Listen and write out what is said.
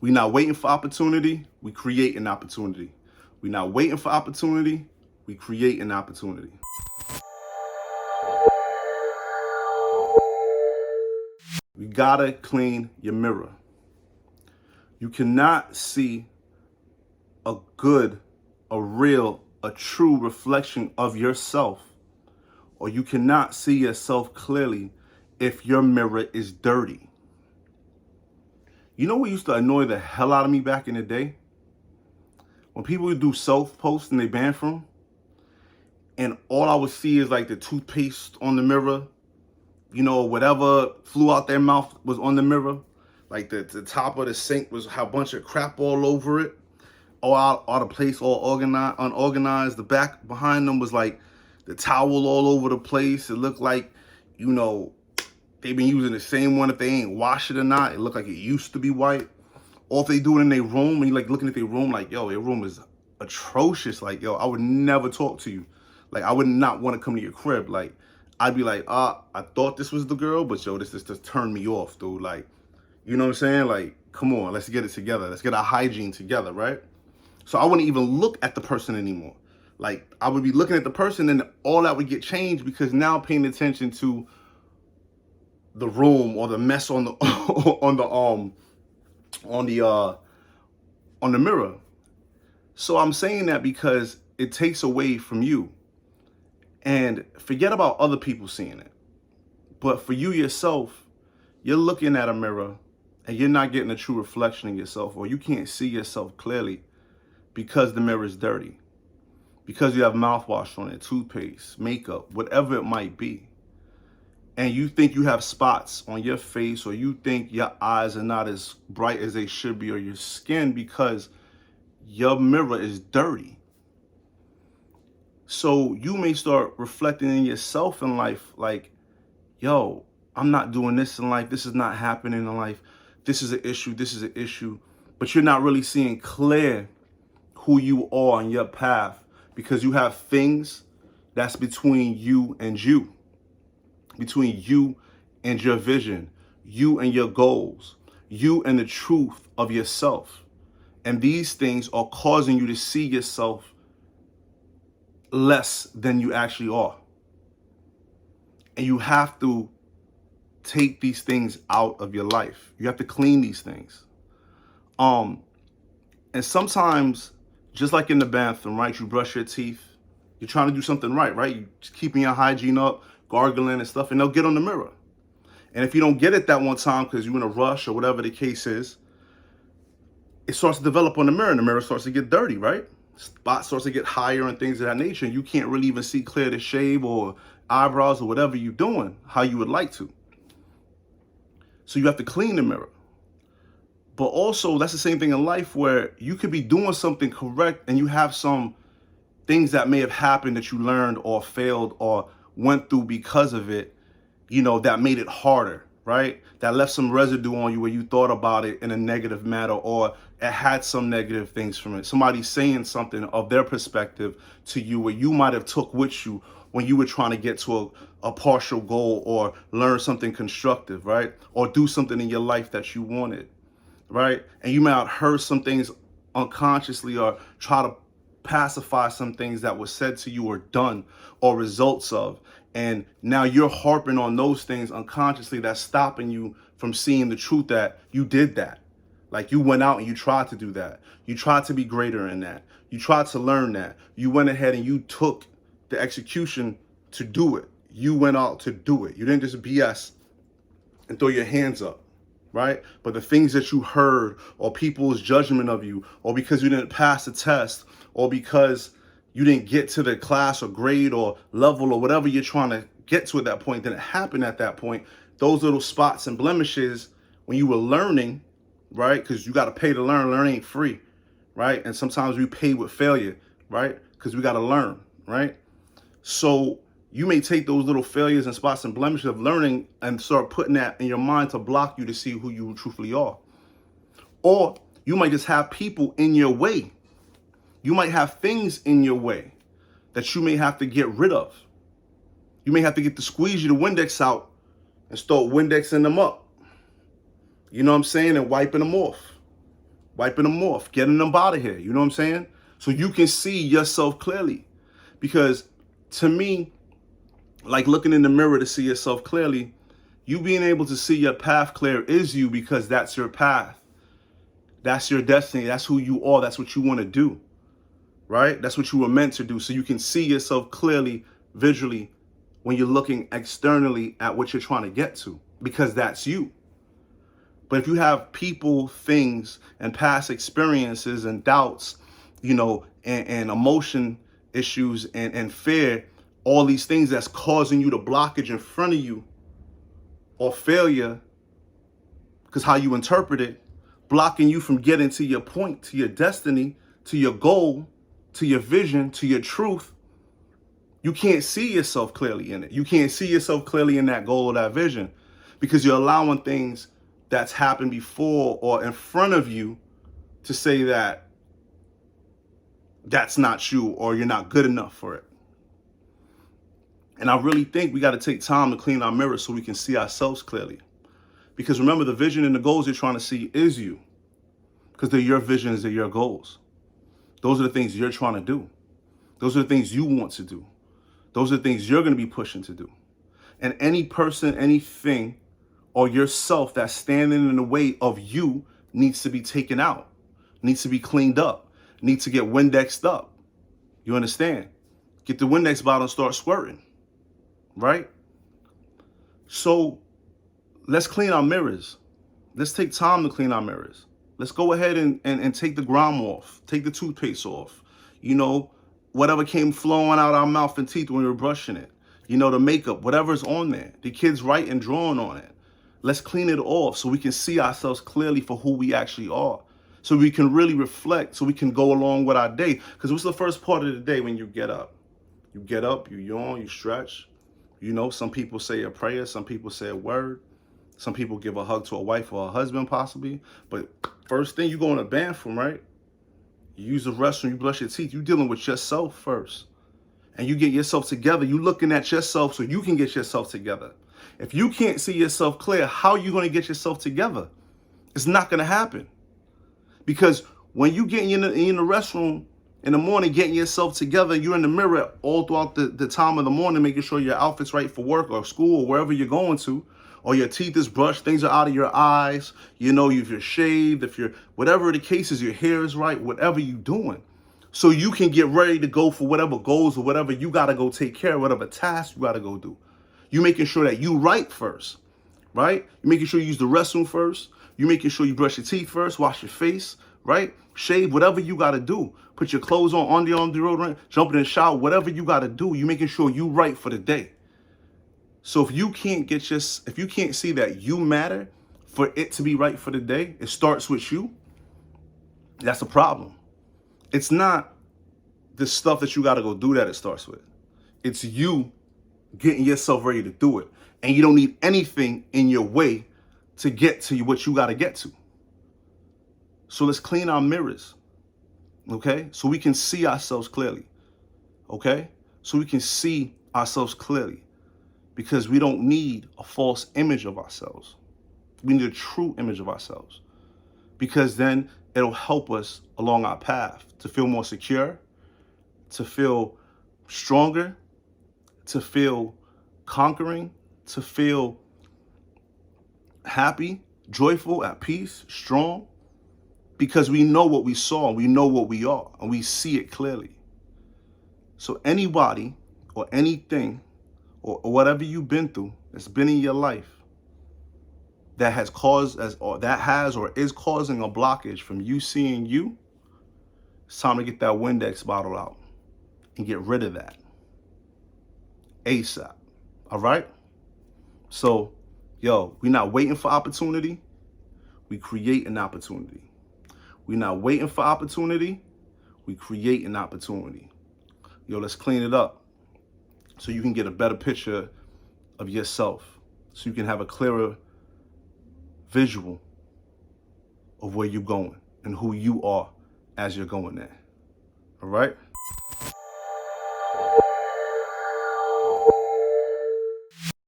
We not waiting for opportunity, we create an opportunity. We not waiting for opportunity, we create an opportunity. You gotta clean your mirror. You cannot see a good, a real, a true reflection of yourself, or you cannot see yourself clearly if your mirror is dirty. You know what used to annoy the hell out of me back in the day? When people would do self-posts in their bathroom, and all I would see is like the toothpaste on the mirror, whatever flew out their mouth was on the mirror. Like the top of the sink was a bunch of crap all over it. All the place all organized, unorganized. The back behind them was like the towel all over the place. It looked like, they've been using the same one if they ain't wash it or not. It looked like it used to be white. Or if they do it in their room and you like looking at their room like, yo, your room is atrocious. Like, yo, I would never talk to you. Like, I would not want to come to your crib. Like, I'd be like, I thought this was the girl, but yo, this just turned me off, dude. Like, you know what I'm saying? Like, come on, let's get it together. Let's get our hygiene together, right? So I wouldn't even look at the person anymore. Like, I would be looking at the person and all that would get changed because now I'm paying attention to the room or the mess on the on the mirror. So I'm saying that because it takes away from you. And forget about other people seeing it. But for you yourself, you're looking at a mirror and you're not getting a true reflection of yourself, or you can't see yourself clearly because the mirror is dirty, because you have mouthwash on it, toothpaste, makeup, whatever it might be. And you think you have spots on your face, or you think your eyes are not as bright as they should be, or your skin, because your mirror is dirty. So you may start reflecting in yourself in life like, yo, I'm not doing this in life. This is not happening in life. This is an issue. This is an issue. But you're not really seeing clear who you are on your path because you have things that's between you and you, between you and your vision, you and your goals, you and the truth of yourself. And these things are causing you to see yourself less than you actually are. And you have to take these things out of your life. You have to clean these things. And sometimes, just like in the bathroom, right? You brush your teeth. You're trying to do something right? You're just keeping your hygiene up, gargling and stuff, and they'll get on the mirror. And if you don't get it that one time because you're in a rush or whatever the case is, it starts to develop on the mirror, and the mirror starts to get dirty, right? Spot starts to get higher and things of that nature. And you can't really even see clear to shave or eyebrows or whatever you're doing how you would like to. So you have to clean the mirror. But also, that's the same thing in life where you could be doing something correct and you have some things that may have happened that you learned or failed or went through because of it, that made it harder, right? That left some residue on you where you thought about it in a negative manner, or it had some negative things from it. Somebody saying something of their perspective to you where you might have took with you when you were trying to get to a partial goal or learn something constructive, right? Or do something in your life that you wanted, right? And you might have heard some things unconsciously or try to pacify some things that were said to you or done or results of. And now you're harping on those things unconsciously that's stopping you from seeing the truth that you did that. Like you went out and you tried to do that. You tried to be greater in that. You tried to learn that. You went ahead and you took the execution to do it. You went out to do it. You didn't just BS and throw your hands up, right? But the things that you heard, or people's judgment of you, or because you didn't pass the test, or because you didn't get to the class or grade or level or whatever you're trying to get to at that point, didn't happen at that point, those little spots and blemishes when you were learning, right? Because you got to pay to learn. Learning ain't free, right? And sometimes we pay with failure, right? Because we got to learn, right? So you may take those little failures and spots and blemishes of learning and start putting that in your mind to block you to see who you truthfully are. Or you might just have people in your way. You might have things in your way that you may have to get rid of. You may have to get the squeegee, the Windex out and start Windexing them up. You know what I'm saying? And wiping them off. wiping them off, getting them out of here. You know what I'm saying? So you can see yourself clearly. Because to me, like looking in the mirror to see yourself clearly, you being able to see your path clear is you, because that's your path. That's your destiny. That's who you are. That's what you want to do, right? That's what you were meant to do. So you can see yourself clearly, visually, when you're looking externally at what you're trying to get to, because that's you. But if you have people, things, and past experiences and doubts, and emotion issues and fear, all these things that's causing you the blockage in front of you, or failure, because how you interpret it, blocking you from getting to your point, to your destiny, to your goal, to your vision, to your truth, you can't see yourself clearly in it. You can't see yourself clearly in that goal or that vision, because you're allowing things that's happened before or in front of you to say that that's not you, or you're not good enough for it. And I really think we got to take time to clean our mirror so we can see ourselves clearly. Because remember, the vision and the goals you're trying to see is you. Because they're your visions, they're your goals. Those are the things you're trying to do. Those are the things you want to do. Those are the things you're going to be pushing to do. And any person, anything, or yourself that's standing in the way of you needs to be taken out, needs to be cleaned up, needs to get Windexed up. You understand? Get the Windex bottle and start squirting, right? So let's clean our mirrors. Let's take time to clean our mirrors. Let's go ahead and take the grime off, take the toothpaste off, whatever came flowing out our mouth and teeth when we were brushing it, the makeup, whatever's on there, the kids writing and drawing on it. Let's clean it off so we can see ourselves clearly for who we actually are. So we can really reflect, so we can go along with our day. Because what's the first part of the day when you get up? You get up, you yawn, you stretch. Some people say a prayer, some people say a word. Some people give a hug to a wife or a husband possibly. But first thing, you go in the bathroom, right? You use the restroom, you brush your teeth. You're dealing with yourself first. And you get yourself together. You're looking at yourself so you can get yourself together. If you can't see yourself clear, how are you going to get yourself together? It's not going to happen. Because when you get in the restroom in the morning, getting yourself together, you're in the mirror all throughout the time of the morning, making sure your outfit's right for work or school or wherever you're going to, or your teeth is brushed, things are out of your eyes, if you're shaved, if you're, whatever the case is, your hair is right, whatever you're doing. So you can get ready to go for whatever goals or whatever you got to go take care of, whatever tasks you got to go do. You making sure that you right first, right? You making sure you use the restroom first. You making sure you brush your teeth first, wash your face, right? Shave, whatever you got to do. Put your clothes on the deodorant, jump in the shower, whatever you got to do. You making sure you right for the day. So if you can't see that you matter for it to be right for the day, it starts with you. That's a problem. It's not the stuff that you got to go do that it starts with. It's you getting yourself ready to do it. And you don't need anything in your way to get to what you got to get to. So let's clean our mirrors, okay? So we can see ourselves clearly, okay? So we can see ourselves clearly, because we don't need a false image of ourselves. We need a true image of ourselves, because then it'll help us along our path to feel more secure, to feel stronger, to feel conquering, to feel happy, joyful, at peace, strong, because we know what we saw, we know what we are, and we see it clearly. So anybody or anything or whatever you've been through that's been in your life that has caused or is causing a blockage from you seeing you, it's time to get that Windex bottle out and get rid of that ASAP. All right? So, we're not waiting for opportunity. We create an opportunity. We're not waiting for opportunity. We create an opportunity. Let's clean it up so you can get a better picture of yourself, so you can have a clearer visual of where you're going and who you are as you're going there. All right?